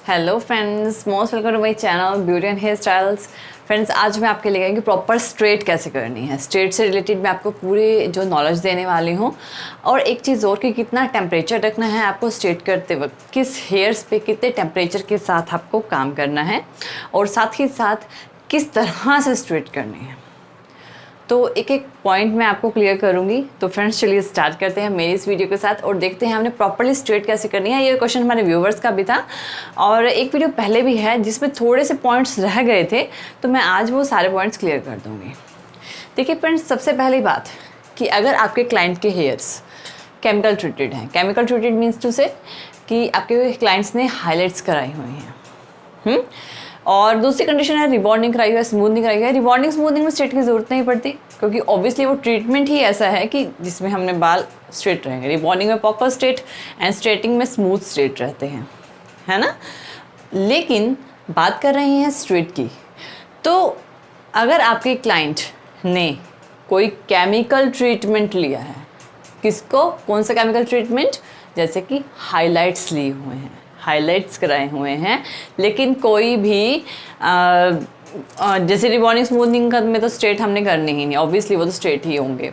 Hello friends, most welcome to my channel beauty and hair styles. Friends, आज मैं आपके लिए कि प्रॉपर स्ट्रेट कैसे करनी है। स्ट्रेट से रिलेटेड मैं आपको पूरी जो नॉलेज देने वाली हूँ। और एक चीज़ और कि कितना टेम्परेचर रखना है आपको स्ट्रेट करते वक्त, किस हेयर्स पे कितने टेम्परेचर के साथ आपको काम करना है, और साथ ही साथ किस तरह से स्ट्रेट करनी है। तो एक एक पॉइंट मैं आपको क्लियर करूंगी। तो फ्रेंड्स, चलिए स्टार्ट करते हैं मेरी इस वीडियो के साथ और देखते हैं हमने प्रॉपर्ली स्ट्रेट कैसे करनी है। ये क्वेश्चन हमारे व्यूवर्स का भी था और एक वीडियो पहले भी है जिसमें थोड़े से पॉइंट्स रह गए थे, तो मैं आज वो सारे पॉइंट्स क्लियर कर दूंगी। देखिए फ्रेंड्स, सबसे पहली बात कि अगर आपके क्लाइंट के हेयर्स केमिकल ट्रीटेड हैं, केमिकल ट्रीटेड मीन्स टू से कि आपके क्लाइंट्स ने हाईलाइट्स कराई हुई हैं, और दूसरी कंडीशन है रिबॉन्डिंग कराई हुई है, स्मूथनिंग कराई हुई है। रिबॉन्डिंग स्मूथनिंग में स्ट्रेट की ज़रूरत नहीं पड़ती क्योंकि ऑब्वियसली वो ट्रीटमेंट ही ऐसा है कि जिसमें हमने बाल स्ट्रेट रहेंगे। रिबॉन्डिंग में प्रॉपर स्ट्रेट एंड स्ट्रेटिंग में स्मूथ स्ट्रेट रहते हैं, है ना। लेकिन बात कर रहे हैं स्ट्रेट की, तो अगर आपके क्लाइंट ने कोई केमिकल ट्रीटमेंट लिया है, किसको कौन सा केमिकल ट्रीटमेंट, जैसे कि हाइलाइट्स लिए हुए हैं, हाइलाइट्स कराए हुए हैं, लेकिन कोई भी जैसे रिबॉन्डिंग स्मूथनिंग में तो स्ट्रेट हमने करनी ही नहीं, ऑब्वियसली वो तो स्ट्रेट ही होंगे।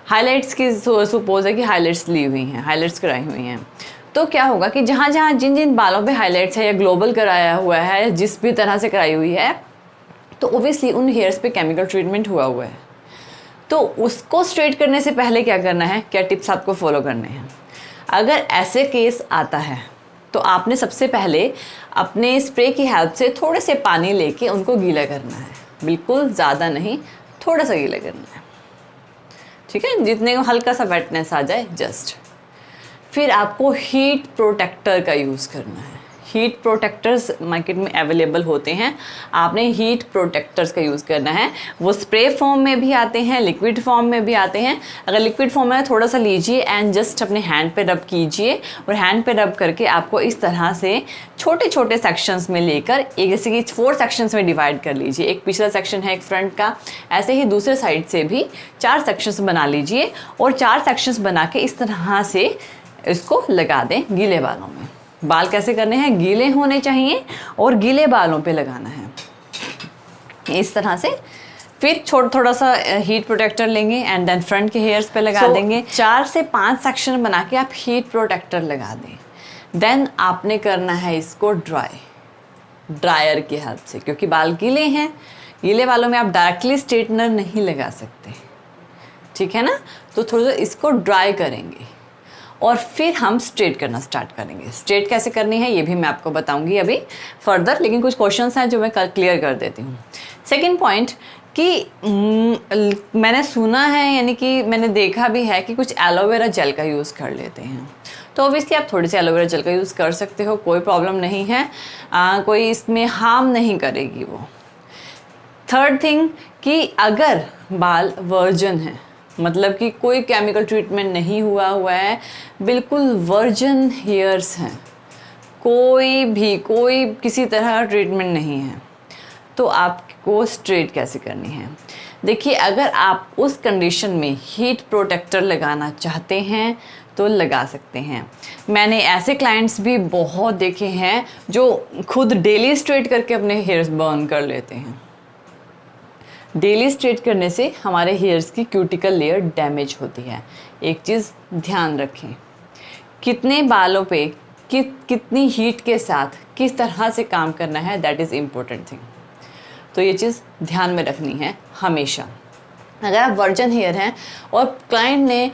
हाइलाइट्स की सपोज है कि हाइलाइट्स ली हुई हैं, हाइलाइट्स कराई हुई हैं, तो क्या होगा कि जहाँ जहाँ जिन जिन बालों पे हाइलाइट्स है या ग्लोबल कराया हुआ है, जिस भी तरह से कराई हुई है, तो ओबियसली उन हेयर्स पे केमिकल ट्रीटमेंट हुआ हुआ है। तो उसको स्ट्रेट करने से पहले क्या करना है, क्या टिप्स आपको फॉलो करने हैं। अगर ऐसे केस आता है तो आपने सबसे पहले अपने स्प्रे की हेल्प से थोड़े से पानी लेके उनको गीला करना है, बिल्कुल ज़्यादा नहीं, थोड़ा सा गीला करना है, ठीक है, जितने को हल्का सा वेटनेस आ जाए जस्ट। फिर आपको हीट प्रोटेक्टर का यूज़ करना है। हीट प्रोटेक्टर्स मार्केट में अवेलेबल होते हैं, आपने हीट प्रोटेक्टर्स का यूज़ करना है। वो स्प्रे फॉर्म में भी आते हैं, लिक्विड फॉर्म में भी आते हैं। अगर लिक्विड फॉर्म में थोड़ा सा लीजिए एंड जस्ट अपने हैंड पे रब कीजिए, और हैंड पे रब करके आपको इस तरह से छोटे छोटे सेक्शंस में लेकर, एक जैसे कि 4 सेक्शंस में डिवाइड कर लीजिए। एक पिछला सेक्शन है, एक फ्रंट का, ऐसे ही दूसरे साइड से भी 4 सेक्शंस बना लीजिए, और 4 सेक्शंस बना के इस तरह से इसको लगा दें गीले बालों में। बाल कैसे करने हैं, गीले होने चाहिए और गीले बालों पे लगाना है इस तरह से। फिर थोड़ा सा हीट प्रोटेक्टर लेंगे एंड देन फ्रंट के हेयर्स पे लगा देंगे। 4 से 5 सेक्शन बना के आप हीट प्रोटेक्टर लगा दें। देन आपने करना है इसको ड्रायर की हेल्प से, क्योंकि बाल गीले हैं, गीले बालों में आप डायरेक्टली स्ट्रेटनर नहीं लगा सकते, ठीक है ना। तो थोड़ा सा इसको ड्राई करेंगे और फिर हम स्ट्रेट करना स्टार्ट करेंगे। स्ट्रेट कैसे करनी है ये भी मैं आपको बताऊंगी अभी फर्दर, लेकिन कुछ क्वेश्चंस हैं जो मैं क्लियर कर देती हूँ। सेकंड पॉइंट कि मैंने सुना है, यानी कि मैंने देखा भी है कि कुछ एलोवेरा जेल का यूज़ कर लेते हैं, तो ऑब्वियसली आप थोड़ी सी एलोवेरा जेल का यूज़ कर सकते हो, कोई प्रॉब्लम नहीं है, कोई इसमें हार्म नहीं करेगी वो। थर्ड थिंग कि अगर बाल वर्जन है, मतलब कि कोई केमिकल ट्रीटमेंट नहीं हुआ है, बिल्कुल वर्जिन हेयर्स हैं, कोई किसी तरह ट्रीटमेंट नहीं है, तो आपको स्ट्रेट कैसे करनी है। देखिए, अगर आप उस कंडीशन में हीट प्रोटेक्टर लगाना चाहते हैं तो लगा सकते हैं। मैंने ऐसे क्लाइंट्स भी बहुत देखे हैं जो खुद डेली स्ट्रेट करके अपने हेयर्स बर्न कर लेते हैं। डेली स्ट्रेट करने से हमारे हेयर्स की क्यूटिकल लेयर डैमेज होती है। एक चीज़ ध्यान रखें, कितने बालों पे कितनी हीट के साथ किस तरह से काम करना है, दैट इज़ इम्पोर्टेंट थिंग। तो ये चीज़ ध्यान में रखनी है हमेशा। अगर आप वर्जन हेयर हैं और क्लाइंट ने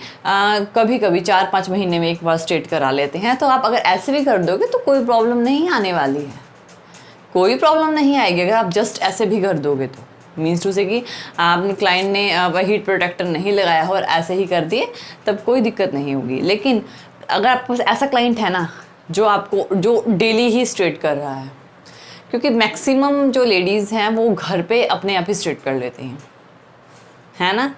कभी कभी 4-5 महीने में एक बार स्ट्रेट करा लेते हैं, तो आप अगर ऐसे भी कर दोगे तो कोई प्रॉब्लम नहीं आने वाली है, कोई प्रॉब्लम नहीं आएगी। अगर आप जस्ट ऐसे भी कर दोगे तो मीन्स टू से कि आपने क्लाइंट ने हीट प्रोटेक्टर नहीं लगाया हो और ऐसे ही कर दिए, तब कोई दिक्कत नहीं होगी। लेकिन अगर आपके पास ऐसा क्लाइंट है ना जो डेली ही स्ट्रेट कर रहा है, क्योंकि मैक्सिमम जो लेडीज़ हैं वो घर पे अपने आप ही स्ट्रेट कर लेती हैं, है ना।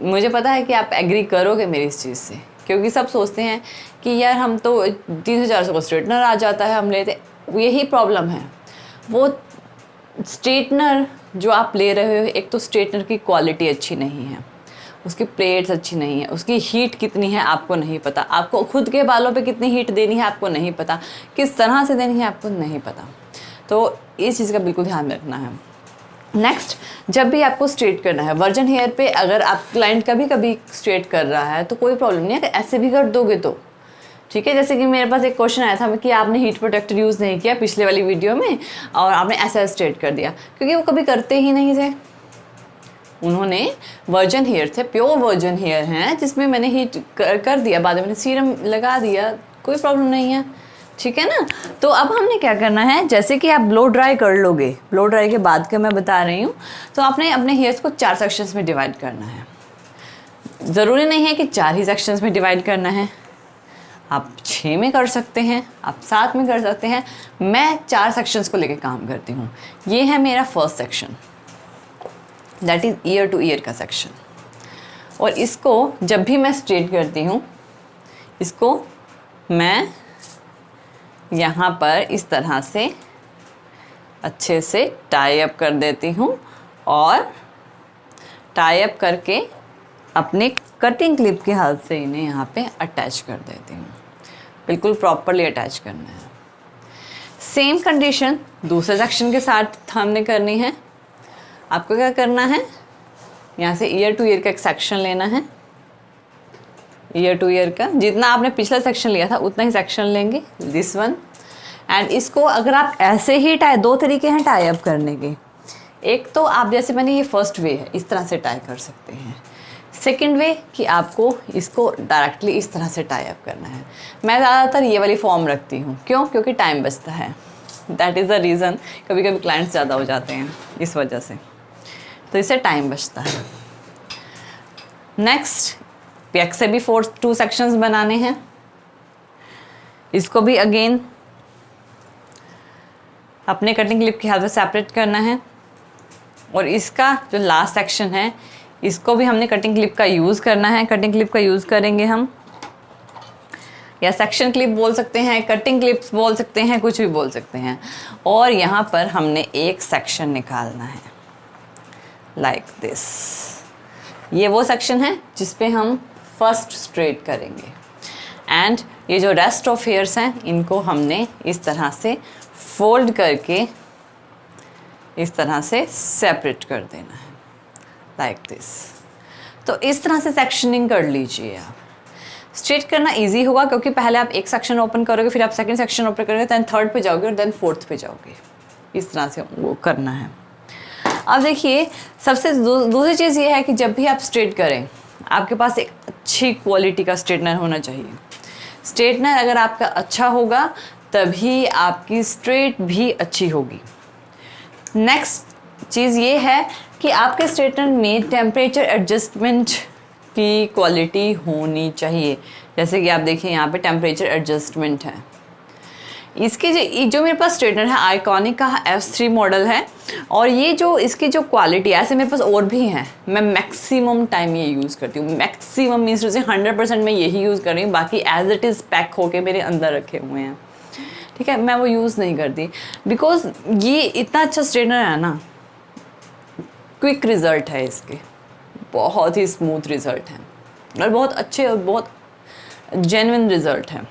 मुझे पता है कि आप एग्री करोगे मेरी इस चीज़ से, क्योंकि सब सोचते हैं कि यार हम तो 300-400 को स्ट्रेटनर आ जाता है, हम लेते। यही प्रॉब्लम है, वो स्ट्रेटनर जो आप ले रहे हो, एक तो स्ट्रेटनर की क्वालिटी अच्छी नहीं है, उसकी प्लेट्स अच्छी नहीं है, उसकी हीट कितनी है आपको नहीं पता, आपको खुद के बालों पे कितनी हीट देनी है आपको नहीं पता, किस तरह से देनी है आपको नहीं पता। तो इस चीज़ का बिल्कुल ध्यान रखना है। नेक्स्ट, जब भी आपको स्ट्रेट करना है वर्जन हेयर पे, अगर आप क्लाइंट कभी कभी स्ट्रेट कर रहा है तो कोई प्रॉब्लम नहीं है, अगर ऐसे भी कर दोगे तो ठीक है। जैसे कि मेरे पास एक क्वेश्चन आया था कि आपने हीट प्रोटेक्टर यूज़ नहीं किया पिछले वाली वीडियो में और आपने ऐसा स्ट्रेट कर दिया, क्योंकि वो कभी करते ही नहीं थे। उन्होंने वर्जन हेयर थे, प्योर वर्जन हेयर हैं, जिसमें मैंने हीट कर दिया, बाद में मैंने सीरम लगा दिया, कोई प्रॉब्लम नहीं है, ठीक है ना। तो अब हमने क्या करना है, जैसे कि आप ब्लो ड्राई कर लोगे, ब्लो ड्राई के बाद का मैं बता रही हूँ, तो आपने अपने हेयर्स को 4 सेक्शंस में डिवाइड करना है। ज़रूरी नहीं है कि 4 ही सेक्शंस में डिवाइड करना है, आप 6 में कर सकते हैं, आप 7 में कर सकते हैं। मैं 4 सेक्शंस को लेकर काम करती हूँ। ये है मेरा first section, that is year two year का सेक्शन। और इसको जब भी मैं स्ट्रेट करती हूँ, इसको मैं यहाँ पर इस तरह से अच्छे से टाई अप कर देती हूँ और टाई अप करके अपने कटिंग क्लिप के हेल्प से इन्हें यहाँ पे अटैच कर देती हूँ। बिल्कुल प्रॉपरली अटैच करना है। सेम कंडीशन दूसरे सेक्शन के साथ हमने करनी है। आपको क्या करना है, यहाँ से ईयर टू ईयर का एक सेक्शन लेना है, ईयर टू ईयर का जितना आपने पिछला सेक्शन लिया था उतना ही सेक्शन लेंगे, दिस वन। एंड इसको अगर आप ऐसे ही टाई, 2 तरीके हैं टाई अप करने के। एक तो आप जैसे मैंने, ये फर्स्ट वे है, इस तरह से टाई कर सकते हैं। सेकंड वे कि आपको इसको डायरेक्टली इस तरह से टाई अप करना है। मैं ज़्यादातर ये वाली फॉर्म रखती हूँ, क्यों? क्योंकि टाइम बचता है, दैट इज़ द रीज़न। कभी कभी क्लाइंट्स ज़्यादा हो जाते हैं इस वजह से, तो इससे टाइम बचता है। नेक्स्ट, बैक से भी 2 सेक्शंस बनाने हैं। इसको भी अगेन अपने कटिंग क्लिप की हेल्प से सेपरेट करना है। और इसका जो लास्ट सेक्शन है, इसको भी हमने कटिंग क्लिप का यूज़ करना है। कटिंग क्लिप का यूज़ करेंगे हम, या सेक्शन क्लिप बोल सकते हैं, कटिंग क्लिप्स बोल सकते हैं, कुछ भी बोल सकते हैं। और यहाँ पर हमने एक सेक्शन निकालना है, लाइक दिस। ये वो सेक्शन है जिस पे हम फर्स्ट स्ट्रेट करेंगे। एंड ये जो रेस्ट ऑफ हेयर्स हैं, इनको हमने इस तरह से फोल्ड करके इस तरह से सेपरेट कर देना है, लाइक दिस। तो इस तरह से सेक्शनिंग कर लीजिए आप। स्ट्रेट करना इजी होगा क्योंकि पहले आप एक सेक्शन ओपन करोगे, फिर आप सेकंड सेक्शन ओपन करोगे, देन थर्ड पे जाओगे और देन फोर्थ पे जाओगे। इस तरह से वो करना है। अब देखिए, सबसे दूसरी चीज़ ये है कि जब भी आप स्ट्रेट करें, आपके पास एक अच्छी क्वालिटी का स्ट्रेटनर होना चाहिए। स्ट्रेटनर अगर आपका अच्छा होगा तभी आपकी स्ट्रेट भी अच्छी होगी। नेक्स्ट चीज़ ये है कि आपके स्ट्रेटनर में टेम्परेचर एडजस्टमेंट की क्वालिटी होनी चाहिए। जैसे कि आप देखिए यहाँ पे टेम्परेचर एडजस्टमेंट है। इसके जो मेरे पास स्ट्रेटनर है, आइकॉनिक का F3 मॉडल है। और ये जो इसकी जो क्वालिटी है, ऐसे मेरे पास और भी हैं, मैं मैक्सिमम टाइम ये यूज़ करती हूँ। मैक्सिमम मीन्स टू से 100% मैं यही यूज़ कर रही हूँ, बाकी एज इट इज़ पैक होके मेरे अंदर रखे हुए हैं, ठीक है। मैं वो यूज़ नहीं करती बिकॉज ये इतना अच्छा स्ट्रेटनर है ना, क्विक रिज़ल्ट है इसके, बहुत ही स्मूथ रिज़ल्ट है और बहुत अच्छे और बहुत जेन्युइन रिज़ल्ट है।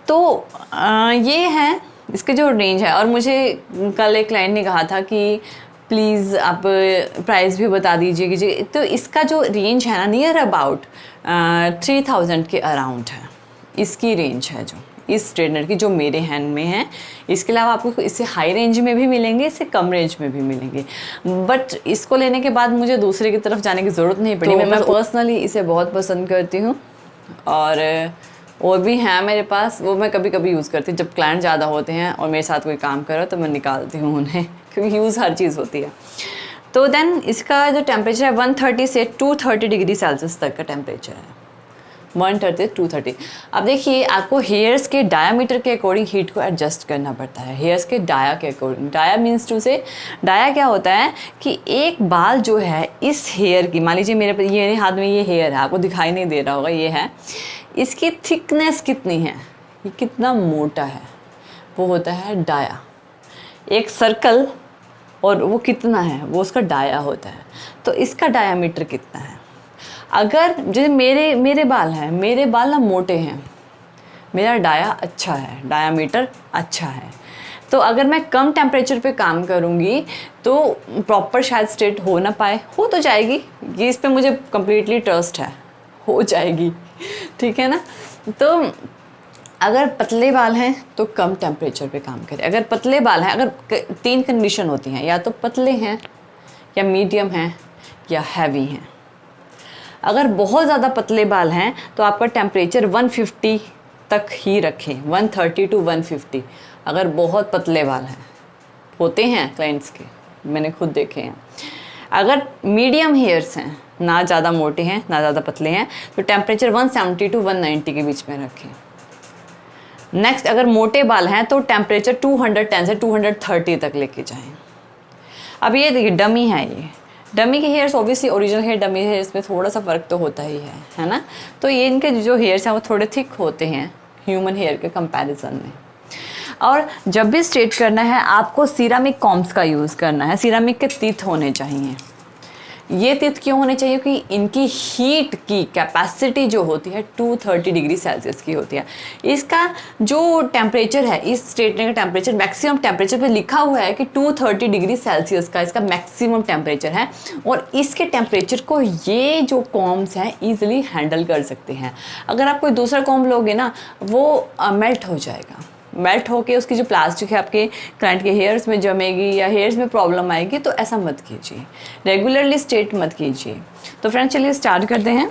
तो ये है इसके जो रेंज है। और मुझे कल एक क्लाइंट ने कहा था कि प्लीज़ आप प्राइस भी बता दीजिए कि तो इसका जो रेंज है ना, नियर अबाउट 3000 के अराउंड है इसकी रेंज है, जो इस स्ट्रेटनर की जो मेरे हैंड में है। इसके अलावा आपको इससे हाई रेंज में भी मिलेंगे, इससे कम रेंज में भी मिलेंगे, बट इसको लेने के बाद मुझे दूसरे की तरफ जाने की ज़रूरत नहीं पड़ी। तो मैं पर्सनली इसे बहुत पसंद करती हूँ और भी हैं मेरे पास, वो मैं कभी कभी यूज़ करती हूँ जब क्लाइंट ज़्यादा होते हैं और मेरे साथ कोई काम करो तो मैं निकालती हूँ उन्हें, क्योंकि यूज़ हर चीज़ होती है। तो देन इसका जो टेम्परेचर है 130 से 230 डिग्री सेल्सियस तक का टेम्परेचर है, 130 से 230। अब देखिए, आपको हेयर्स के डायामीटर के अकॉर्डिंग हीट को एडजस्ट करना पड़ता है। हेयर्स के डाया के अकॉर्डिंग, डाया मीन्स टू से, डाया क्या होता है कि एक बाल जो है इस हेयर की, मान लीजिए मेरे हाथ में ये हेयर है, आपको दिखाई नहीं दे रहा होगा, ये है, इसकी थिकनेस कितनी है, ये कितना मोटा है, वो होता है डाया। एक सर्कल और वो कितना है, वो उसका डाया होता है। तो इसका डायामीटर कितना है, अगर जैसे मेरे बाल हैं, मेरे बाल ना मोटे हैं, मेरा डाया अच्छा है, डायामीटर अच्छा है, तो अगर मैं कम टेम्परेचर पे काम करूँगी तो प्रॉपर शायद स्ट्रेट हो ना पाए, हो तो जाएगी, ये इस पे मुझे कम्प्लीटली ट्रस्ट है, हो जाएगी, ठीक है ना। तो अगर पतले बाल हैं तो कम टेम्परेचर पे काम करें। अगर पतले बाल हैं, अगर 3 कंडीशन होती हैं, या तो पतले हैं या मीडियम हैं या हैवी हैं। अगर बहुत ज़्यादा पतले बाल हैं तो आपका टेम्परेचर 150 तक ही रखें, 130 to 150। अगर बहुत पतले बाल हैं, होते हैं क्लाइंट्स के, मैंने खुद देखे हैं। अगर मीडियम हेयर्स हैं, ना ज़्यादा मोटे हैं ना ज़्यादा पतले हैं, तो टेम्परेचर 170 to 190 के बीच में रखें। नेक्स्ट, अगर मोटे बाल हैं तो टेम्परेचर 210 से 230 तक लेके जाएं। अब ये देखिए डमी है, ये डमी के hairs obviously original hair dummy hairs में थोड़ा सा फ़र्क तो होता ही है ना। तो ये इनके जो हेयर्स हैं वो थोड़े थिक होते हैं ह्यूमन हेयर के कंपैरिजन में। और जब भी स्ट्रेट करना है आपको सिरामिक कॉम्स का यूज़ करना है। सिरामिक के टीथ होने चाहिए। ये टीथ क्यों होने चाहिए? कि इनकी हीट की कैपेसिटी जो होती है 230 डिग्री सेल्सियस की होती है। इसका जो टेम्परेचर है, इस स्ट्रेटनर का टेम्परेचर मैक्सिमम टेम्परेचर पे लिखा हुआ है कि 230 डिग्री सेल्सियस का इसका मैक्सिमम टेम्परेचर है। और इसके टेम्परेचर को ये जो कॉम्स हैं ईजिली हैंडल कर सकते हैं। अगर आप कोई दूसरा कॉम्ब लोगे ना, वो मेल्ट हो जाएगा, मेल्ट होके उसकी जो प्लास्टिक है आपके क्लाइंट के हेयर्स में जमेगी या हेयर्स में प्रॉब्लम आएगी। तो ऐसा मत कीजिए, रेगुलरली स्ट्रेट मत कीजिए। तो फ्रेंड्स चलिए स्टार्ट करते हैं।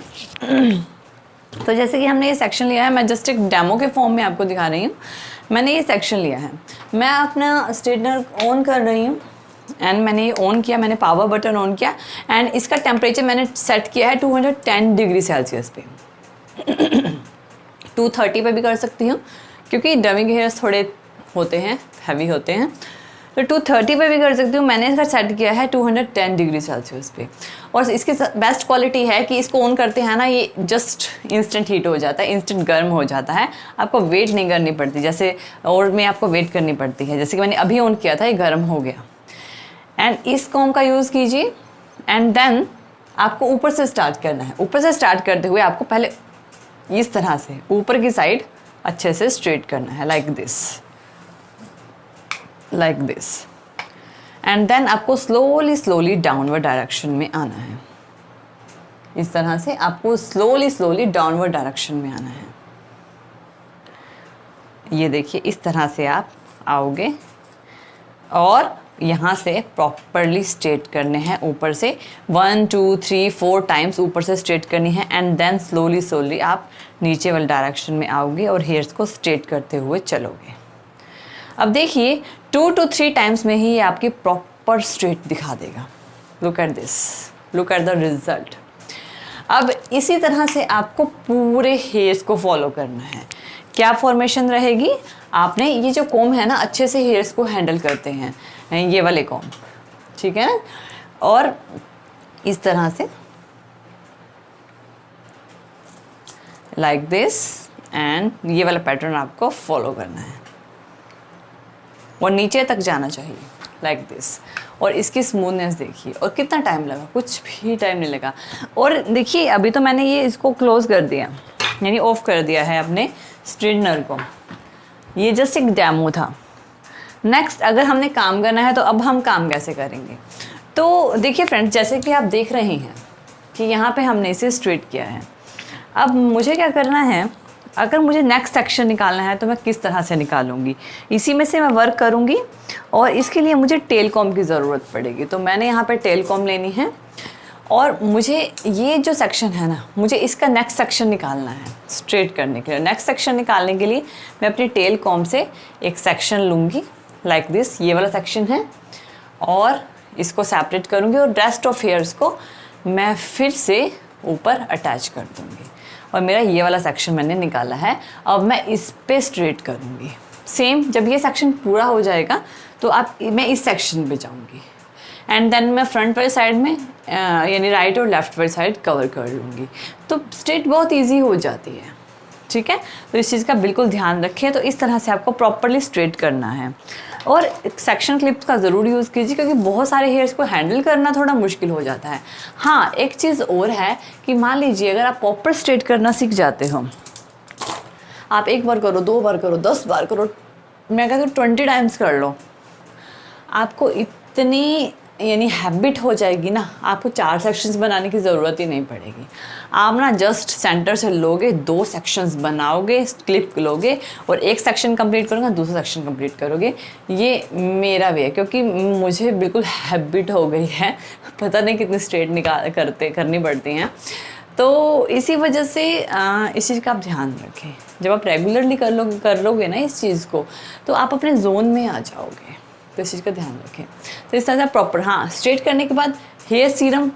तो जैसे कि हमने ये सेक्शन लिया है, मैं जस्ट एक डेमो के फॉर्म में आपको दिखा रही हूँ। मैंने ये सेक्शन लिया है, मैं अपना स्ट्रेटनर ऑन कर रही हूँ एंड मैंने ये ऑन किया, मैंने पावर बटन ऑन किया एंड इसका टेम्परेचर मैंने सेट किया है 210 डिग्री सेल्सियस पे। 230 पे भी कर सकती हूँ क्योंकि डमी के हेयर्स थोड़े होते हैं, हैवी होते हैं, तो 230 पे भी कर सकती हूँ। मैंने इसका सेट किया है 210 डिग्री सेल्सियस पे। और इसकी बेस्ट क्वालिटी है कि इसको ऑन करते हैं ना, ये जस्ट इंस्टेंट हीट हो जाता है, इंस्टेंट गर्म हो जाता है। आपको वेट नहीं करनी पड़ती, जैसे और में आपको वेट करनी पड़ती है। जैसे कि मैंने अभी ऑन किया था, ये गर्म हो गया। एंड इस कॉम्ब का यूज़ कीजिए एंड देन आपको ऊपर से स्टार्ट करना है। ऊपर से स्टार्ट करते हुए आपको पहले इस तरह से ऊपर की साइड अच्छे से स्ट्रेट करना है, लाइक दिस एंड देन आपको स्लोली डाउनवर्ड डायरेक्शन में आना है। इस तरह से आपको स्लोली डाउनवर्ड डायरेक्शन में आना है। ये देखिए, इस तरह से आप आओगे और यहाँ से प्रॉपरली स्ट्रेट करने हैं। ऊपर से 1 2 3 4 टाइम्स ऊपर से स्ट्रेट करनी है एंड देन स्लोली आप नीचे वाले डायरेक्शन में आओगे और हेयर्स को स्ट्रेट करते हुए चलोगे। अब देखिए 2 to 3 टाइम्स में ही ये आपकी प्रॉपर स्ट्रेट दिखा देगा। Look at this, look at the result. अब इसी तरह से आपको पूरे हेयर्स को फॉलो करना है। क्या फॉर्मेशन रहेगी? आपने ये जो कॉम्ब है ना, अच्छे से हेयर्स को हैंडल करते हैं, ये वाले कॉम्ब, ठीक है। और इस तरह से लाइक दिस एंड ये वाला पैटर्न आपको फॉलो करना है और नीचे तक जाना चाहिए लाइक दिस। और इसकी स्मूथनेस देखिए, और कितना टाइम लगा, कुछ भी टाइम नहीं लगा। और देखिए अभी तो मैंने ये इसको क्लोज कर दिया, यानी ऑफ कर दिया है अपने स्ट्रेटनर को। ये जस्ट एक डेमो था। नेक्स्ट अगर हमने काम करना है तो अब हम काम कैसे करेंगे? तो देखिए फ्रेंड्स, जैसे कि आप देख रहे हैं कि यहाँ पे हमने इसे स्ट्रेट किया है। अब मुझे क्या करना है, अगर मुझे नेक्स्ट सेक्शन निकालना है तो मैं किस तरह से निकालूंगी, इसी में से मैं वर्क करूँगी। और इसके लिए मुझे टेल कॉम्ब की ज़रूरत पड़ेगी। तो मैंने यहाँ पर टेल कॉम्ब लेनी है और मुझे ये जो सेक्शन है ना, मुझे इसका नेक्स्ट सेक्शन निकालना है स्ट्रेट करने के लिए। नेक्स्ट सेक्शन निकालने के लिए मैं अपनी टेल कॉम्ब से एक सेक्शन लूँगी लाइक दिस, ये वाला सेक्शन है, और इसको सेपरेट करूँगी और रेस्ट ऑफ हेयर्स को मैं फिर से ऊपर अटैच कर दूँगी। और मेरा ये वाला सेक्शन मैंने निकाला है। अब मैं इस पे स्ट्रेट करूँगी। सेम जब ये सेक्शन पूरा हो जाएगा तो मैं इस सेक्शन पे जाऊँगी एंड देन मैं फ्रंट वाली साइड में यानी राइट और लेफ्ट वाली साइड कवर कर लूँगी। तो स्ट्रेट बहुत इजी हो जाती है, ठीक है। तो इस चीज़ का बिल्कुल ध्यान रखें। तो इस तरह से आपको प्रॉपरली स्ट्रेट करना है और सेक्शन क्लिप्स का ज़रूर यूज़ कीजिए क्योंकि बहुत सारे हेयर्स को हैंडल करना थोड़ा मुश्किल हो जाता है। हाँ, एक चीज़ और है कि मान लीजिए अगर आप प्रॉपर स्ट्रेट करना सीख जाते हो, आप 1 बार करो, 2 बार करो, 10 बार करो, मैं कहती हूँ 20 टाइम्स कर लो, आपको इतनी यानी हैबिट हो जाएगी ना, आपको 4 सेक्शंस बनाने की ज़रूरत ही नहीं पड़ेगी। आप ना जस्ट सेंटर से लोगे, 2 सेक्शंस बनाओगे, क्लिप लोगे और एक सेक्शन कंप्लीट करोगे, दूसरा सेक्शन कंप्लीट करोगे। ये मेरा वे है क्योंकि मुझे बिल्कुल हैबिट हो गई है, पता नहीं कितनी स्ट्रेट करनी पड़ती हैं। तो इसी वजह से इस चीज़ का आप ध्यान रखें। जब आप रेगुलरली कर लोगे ना इस चीज़ को, तो आप अपने जोन में आ जाओगे। तो इस चीज़ का ध्यान रखें। तो इस तरह से प्रॉपर, हाँ, स्ट्रेट करने के बाद हेयर सीरम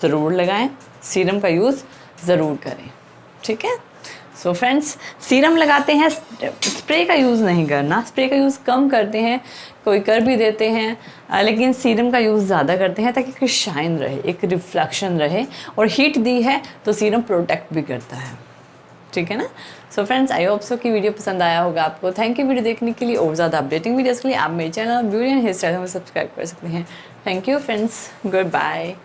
ज़रूर लगाएं, सीरम का यूज़ ज़रूर करें, ठीक है। सो फ्रेंड्स, सीरम लगाते हैं, स्प्रे का यूज़ नहीं करना, स्प्रे का यूज़ कम करते हैं, कोई कर भी देते हैं, लेकिन सीरम का यूज़ ज़्यादा करते हैं ताकि एक शाइन रहे, एक रिफ्लेक्शन रहे। और हीट दी है तो सीरम प्रोटेक्ट भी करता है, ठीक है ना। So friends, I hope so कि वीडियो पसंद आया होगा आपको। थैंक यू वीडियो देखने के लिए। और ज़्यादा अपडेटिंग वीडियोज़ के लिए आप मेरे channel beauty and hair style में सब्सक्राइब कर सकते हैं। Thank you friends, good bye.